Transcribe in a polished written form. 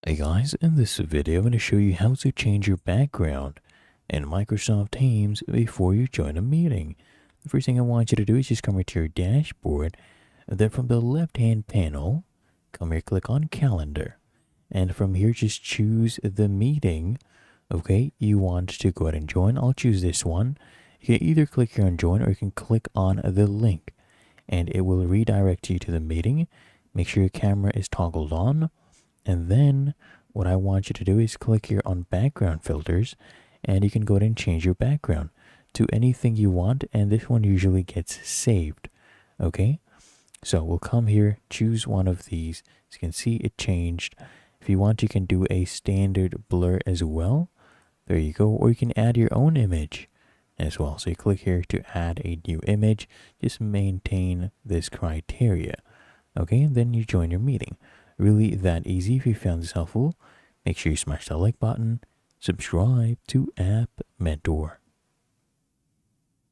Hey guys, in this video I'm going to show you how to change your background in Microsoft Teams before you join a meeting. The first thing I want you to do is just come here to your dashboard, and then from the left hand panel, come here, click on calendar. And from here just choose the meeting, okay, you want to go ahead and join. I'll choose this one. You can either click here on join or you can click on the link and it will redirect you to the meeting. Make sure your camera is toggled on. And then what I want you to do is click here on background filters and you can go ahead and change your background to anything you want, and this one usually gets saved. Okay, so we'll come here, choose one of these. As you can see, it changed. If you want, you can do a standard blur as well. There you go. Or you can add your own image as well. So you click here to add a new image. Just maintain this criteria. Okay, and then you join your meeting. Really that easy. If you found this helpful, make sure you smash that like button, subscribe to App Mentor.